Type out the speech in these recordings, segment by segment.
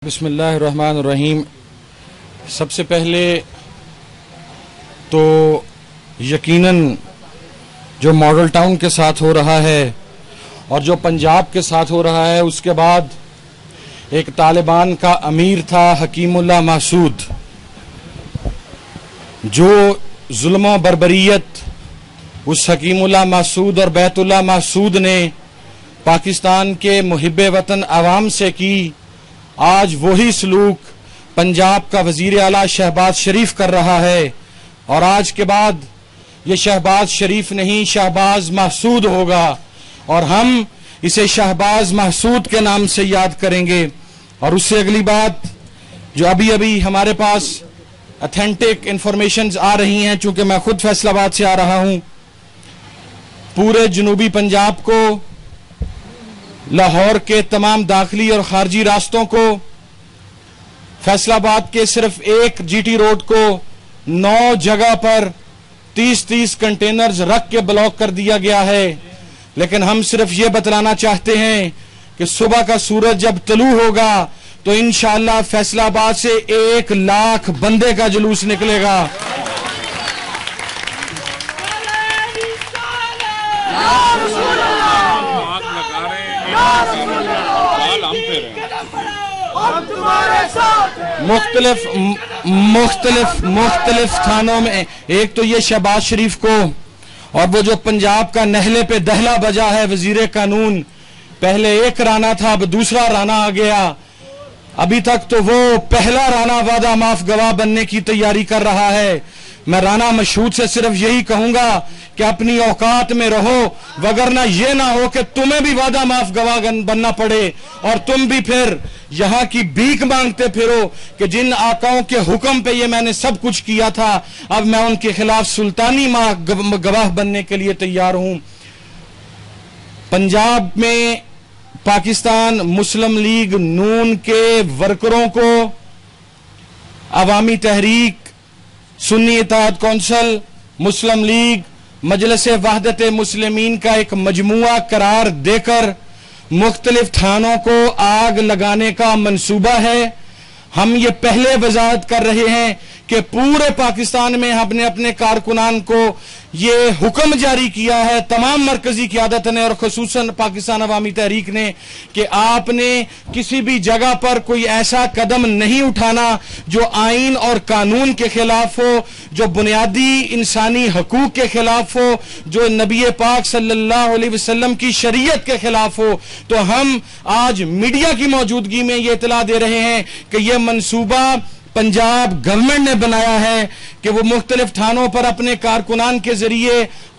بسم اللہ الرحمن الرحیم۔ سب سے پہلے تو یقیناً جو ماڈل ٹاؤن کے ساتھ ہو رہا ہے اور جو پنجاب کے ساتھ ہو رہا ہے، اس کے بعد ایک طالبان کا امیر تھا حکیم اللہ محسود، جو ظلم و بربریت اس حکیم اللہ محسود اور بیت اللہ محسود نے پاکستان کے محب وطن عوام سے کی، آج وہی سلوک پنجاب کا وزیر اعلیٰ شہباز شریف کر رہا ہے، اور آج کے بعد یہ شہباز شریف نہیں شہباز محسود ہوگا، اور ہم اسے شہباز محسود کے نام سے یاد کریں گے۔ اور اس سے اگلی بات جو ابھی ہمارے پاس اتھینٹک انفارمیشنز آ رہی ہیں، چونکہ میں خود فیصل آباد سے آ رہا ہوں، پورے جنوبی پنجاب کو، لاہور کے تمام داخلی اور خارجی راستوں کو، فیصل آباد کے صرف ایک جی ٹی روڈ کو 9 جگہ پر 30 کنٹینرز رکھ کے بلاک کر دیا گیا ہے۔ لیکن ہم صرف یہ بتلانا چاہتے ہیں کہ صبح کا سورج جب طلوع ہوگا تو انشاءاللہ فیصل آباد سے 1 لاکھ بندے کا جلوس نکلے گا۔ مختلف تھانوں میں، ایک تو یہ شہباز شریف کو، اور وہ جو پنجاب کا نہلے پہ دہلا بجا ہے وزیر قانون، پہلے ایک رانا تھا اب دوسرا رانا آ گیا، ابھی تک تو وہ پہلا رانا وعدہ معاف گواہ بننے کی تیاری کر رہا ہے۔ میں رانا مشہود سے صرف یہی کہوں گا کہ اپنی اوقات میں رہو، وگرنہ یہ نہ ہو کہ تمہیں بھی وعدہ معاف گواہ بننا پڑے اور تم بھی پھر یہاں کی بھیک مانگتے پھرو کہ جن آقاؤں کے حکم پہ یہ میں نے سب کچھ کیا تھا، اب میں ان کے خلاف سلطانی گواہ بننے کے لیے تیار ہوں۔ پنجاب میں پاکستان مسلم لیگ نون کے ورکروں کو عوامی تحریک، سنی اتحاد کونسل، مسلم لیگ، مجلس وحدت مسلمین کا ایک مجموعہ قرار دے کر مختلف تھانوں کو آگ لگانے کا منصوبہ ہے۔ ہم یہ پہلے وضاحت کر رہے ہیں کہ پورے پاکستان میں ہم نے اپنے کارکنان کو یہ حکم جاری کیا ہے، تمام مرکزی قیادت نے اور خصوصاً پاکستان عوامی تحریک نے، کہ آپ نے کسی بھی جگہ پر کوئی ایسا قدم نہیں اٹھانا جو آئین اور قانون کے خلاف ہو، جو بنیادی انسانی حقوق کے خلاف ہو، جو نبی پاک صلی اللہ علیہ وسلم کی شریعت کے خلاف ہو۔ تو ہم آج میڈیا کی موجودگی میں یہ اطلاع دے رہے ہیں کہ یہ منصوبہ پنجاب گورنمنٹ نے بنایا ہے کہ وہ مختلف تھانوں پر اپنے کارکنان کے ذریعے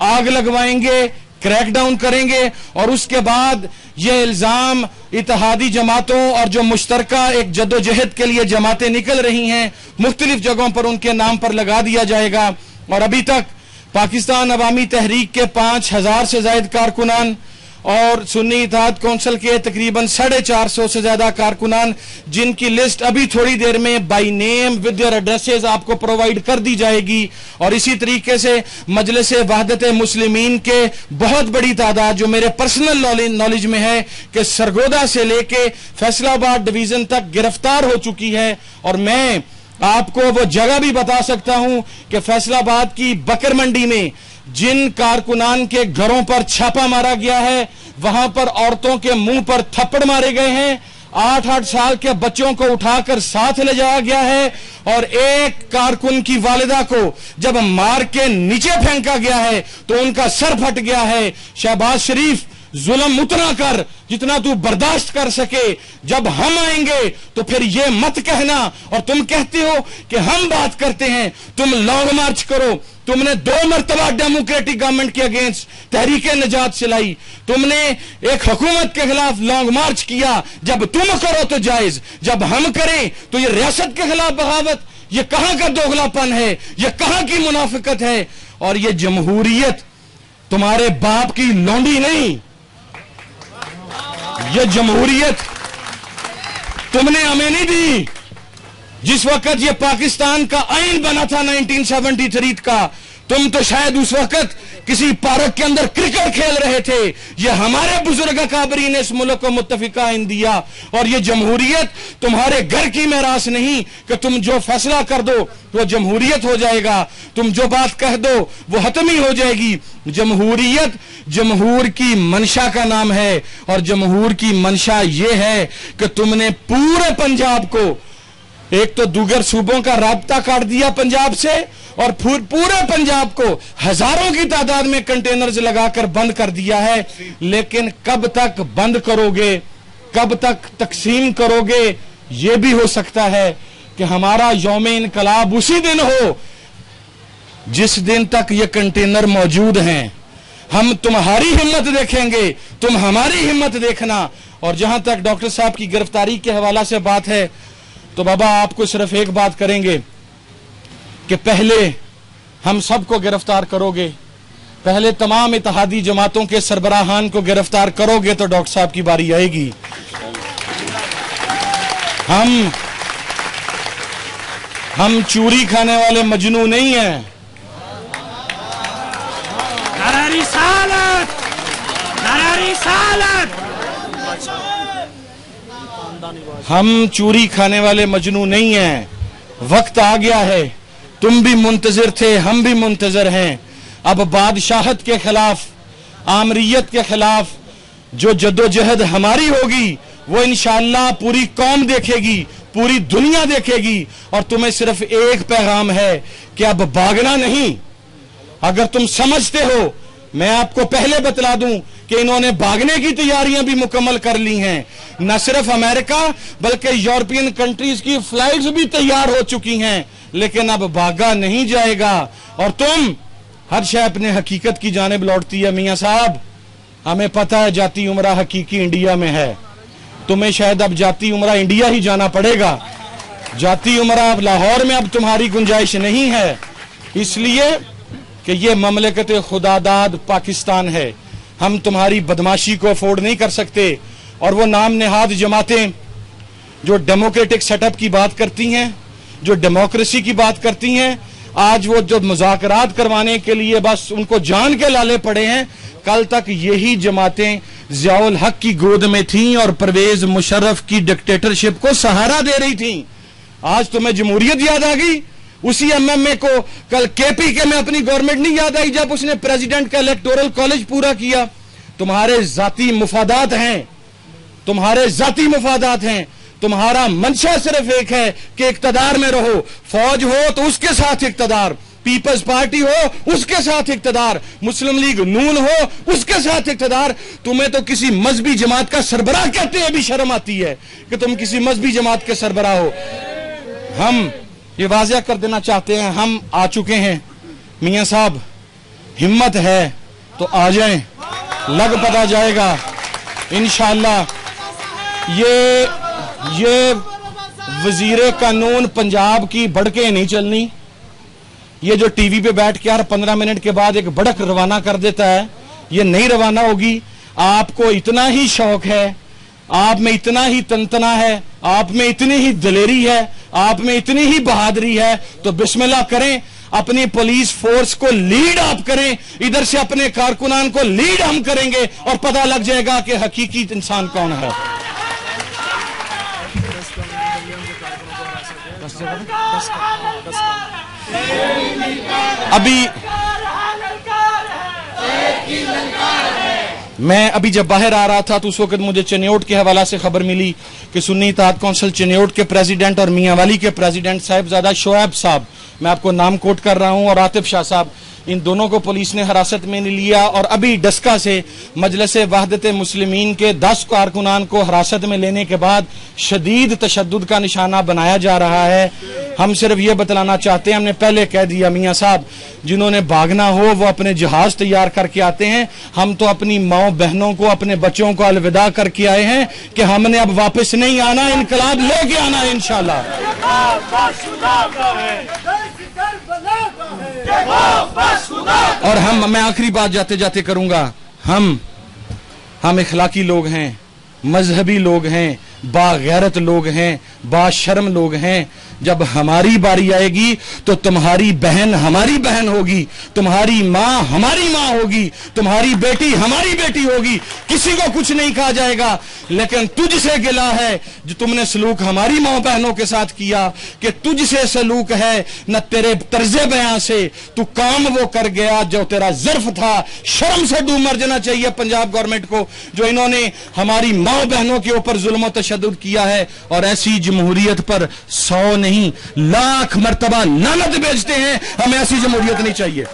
آگ لگوائیں گے، کریک ڈاؤن کریں گے، اور اس کے بعد یہ الزام اتحادی جماعتوں اور جو مشترکہ ایک جدوجہد کے لیے جماعتیں نکل رہی ہیں مختلف جگہوں پر ان کے نام پر لگا دیا جائے گا۔ اور ابھی تک پاکستان عوامی تحریک کے 5000 سے زائد کارکنان اور سنی اتحاد کونسل کے تقریباً 450 سے زیادہ کارکنان، جن کی لسٹ ابھی تھوڑی دیر میں by name with their addresses آپ کو پرووائیڈ کر دی جائے گی، اور اسی طریقے سے مجلس وحدت مسلمین کے بہت بڑی تعداد جو میرے پرسنل نالج میں ہے کہ سرگودا سے لے کے فیصل آباد ڈویژن تک گرفتار ہو چکی ہے۔ اور میں آپ کو وہ جگہ بھی بتا سکتا ہوں کہ فیصل آباد کی بکر منڈی میں جن کارکنان کے گھروں پر چھاپا مارا گیا ہے، وہاں پر عورتوں کے منہ پر تھپڑ مارے گئے ہیں، 8 سال کے بچوں کو اٹھا کر ساتھ لے جایا گیا ہے، اور ایک کارکن کی والدہ کو جب مار کے نیچے پھینکا گیا ہے تو ان کا سر پھٹ گیا ہے۔ شہباز شریف، ظلم اتنا کر جتنا تو برداشت کر سکے، جب ہم آئیں گے تو پھر یہ مت کہنا، اور تم کہتے ہو کہ ہم بات کرتے ہیں، تم لانگ مارچ کرو۔ تم نے 2 مرتبہ ڈیموکریٹک گورنمنٹ کے اگینسٹ تحریک نجات چلائی، تم نے ایک حکومت کے خلاف لانگ مارچ کیا، جب تم کرو تو جائز، جب ہم کریں تو یہ ریاست کے خلاف بغاوت، یہ کہاں کا دوغلا پن ہے، یہ کہاں کی منافقت ہے؟ اور یہ جمہوریت تمہارے باپ کی لونڈی نہیں، یہ جمہوریت تم نے ہمیں نہیں دی۔ جس وقت یہ پاکستان کا آئین بنا تھا 1973 کا، तुम तो शायद उस वक्त किसी पार्क के अंदर क्रिकेट खेल रहे थे। ये हमारे बुजुर्ग काबरी ने इस मुल्क को मुत्तफिका इन दिया, और ये जमहूरियत तुम्हारे घर की मेरास नहीं कि तुम जो फैसला कर दो वो जमहूरियत हो जाएगा, तुम जो बात कह दो वो हतमी हो जाएगी। जमहूरियत जमहूर की मंशा का नाम है, और जमहूर की मंशा ये है कि तुमने पूरे पंजाब को, एक तो दूसरे सूबों का राब्ता काट दिया पंजाब से, और पूरे पंजाब को हजारों की तादाद में कंटेनर्स लगाकर बंद कर दिया है। लेकिन कब तक बंद करोगे, कब तक तकसीम करोगे? यह भी हो सकता है कि हमारा यौम इनकलाब उसी दिन हो जिस दिन तक ये कंटेनर मौजूद हैं। हम तुम्हारी हिम्मत देखेंगे, तुम हमारी हिम्मत देखना। और जहां तक डॉक्टर साहब की गिरफ्तारी के हवाला से बात है, तो बाबा आपको सिर्फ एक बात करेंगे कि पहले हम सबको गिरफ्तार करोगे, पहले तमाम इत्तेहादी जमातों के सरबराहान को गिरफ्तार करोगे तो डॉक्टर साहब की बारी आएगी। हम चूरी खाने वाले मजनू नहीं हैं। हम चूरी खाने वाले मजनू नहीं हैं। वक्त आ गया है, तुम भी मुंतजर थे, हम भी मुंतजर हैं। अब बादशाहत के खिलाफ, आमरीयत के खिलाफ जो जद्दोजहद हमारी होगी वो इंशाअल्लाह पूरी कौम देखेगी, पूरी दुनिया देखेगी। और तुम्हें सिर्फ एक पैगाम है कि अब भागना नहीं। अगर तुम समझते हो, मैं आपको पहले बतला दूं कि इन्होंने भागने की तैयारियां भी मुकम्मल कर ली हैं। न सिर्फ अमेरिका बल्कि यूरोपियन कंट्रीज की फ्लाइट्स भी तैयार हो चुकी हैं, लेकिन अब भागा नहीं जाएगा। और तुम, हर शय अपने हकीकत की जानिब लौटती है। मियां साहब, हमें पता है जाती उम्रा हकीकी इंडिया में है, तुम्हें शायद अब जाती उम्रा इंडिया ही जाना पड़ेगा। जाती उम्रा अब लाहौर में अब तुम्हारी गुंजाइश नहीं है, इसलिए कि ये ममलकत खुदादाद पाकिस्तान है। हम तुम्हारी बदमाशी को अफोर्ड नहीं कर सकते। और वो नाम नेहाद जमातें जो डेमोक्रेटिक सेटअप की बात करती हैं, जो डेमोक्रेसी की बात करती हैं, आज वो जो मुज़ाकरात करवाने के लिए बस उनको जान के लाले पड़े हैं। कल तक यही जमातें ज़ियाउल हक की गोद में थीं और परवेज मुशर्रफ की डिक्टेटरशिप को सहारा दे रही थीं। आज तुम्हें जमहूरियत याद आ गई? उसी एमएमए को कल केपीके में अपनी गवर्नमेंट नहीं याद आई जब उसने प्रेसिडेंट का इलेक्टोरल कॉलेज पूरा किया? तुम्हारे जाती मुफादात हैं, तुम्हारे जाती मुफादात हैं। तुम्हारा मंशा सिर्फ एक है कि इक्तदार में रहो। फौज हो तो उसके साथ इक्तदार, पीपल्स पार्टी हो उसके साथ इक्तदार, मुस्लिम लीग नून हो उसके साथ इक्तदार। तुम्हें तो किसी मजहबी जमात का सरबराह कहते हैं भी शर्म आती है कि तुम किसी मजहबी जमात के सरबराह हो। हम ये वाज़िया कर देना चाहते हैं, हम आ चुके हैं। मियां साहब, हिम्मत है तो आ जाएं, लग पता जाएगा इंशाअल्लाह। ये वजीर कानून पंजाब की भड़के नहीं चलनी। ये जो टीवी पे बैठ के हर 15 मिनट के बाद एक भड़क रवाना कर देता है, ये नहीं रवाना होगी। आपको इतना ही शौक है, आप में इतना ही तंतना है, आप में इतनी ही दलेरी है, आप में इतनी ही बहादुरी है, तो बिस्मिल्लाह करें, अपनी पुलिस फोर्स को लीड आप करें, इधर से अपने कारकुनान को लीड हम करेंगे और पता लग जाएगा कि हकीकी इंसान कौन है। मैं अभी जब बाहर आ रहा था तो उस वक्त मुझे चनियोट के हवाला से खबर मिली कि सुन्नी इत्तेहाद कौंसिल चनियोट के प्रेसिडेंट और मियांवाली के प्रेसिडेंट साहिबजादा शोएब साहब, मैं आपको नाम कोट कर रहा हूं, और आतिफ शाह साहब, इन दोनों को पुलिस ने हिरासत में लिया। और अभी डस्का से मजलिस वहदत मुस्लिमीन के 10 कारकुनान को हिरासत में लेने के बाद शदीद तशद्दुद का निशाना बनाया जा रहा है। हम सिर्फ ये बतलाना चाहते हैं, हमने पहले कह दिया मियां साहब, जिन्होंने भागना हो वो अपने जहाज तैयार करके आते हैं। हम तो अपनी माओ बहनों को, अपने बच्चों को अलविदा करके आए हैं कि हमने अब वापस नहीं आना, इनकलाब लेके आना है इंशाअल्लाह। और मैं आखिरी बात जाते जाते करूंगा, हम इखलाकी लोग हैं, मजहबी लोग हैं, बागैरत लोग हैं, बाशर्म लोग हैं। जब हमारी बारी आएगी तो तुम्हारी बहन हमारी बहन होगी, तुम्हारी माँ हमारी माँ होगी, तुम्हारी बेटी हमारी बेटी होगी, किसी को कुछ नहीं कहा जाएगा। लेकिन तुझसे गिला है जो तुमने सलूक हमारी माँ बहनों के साथ किया, कि तुझसे सलूक है न तेरे तर्जे बयां से, तू काम वो कर गया जो तेरा ज़र्फ था। शर्म से डूब मर जाना चाहिए पंजाब गवर्नमेंट को, जो इन्होंने हमारी माँ बहनों के ऊपर जुल्म और तशद्दुद किया है। और ऐसी जमहूरियत पर 100 नहीं लाख मर्तबा लानत भेजते हैं। हमें ऐसी जमहूरियत नहीं चाहिए।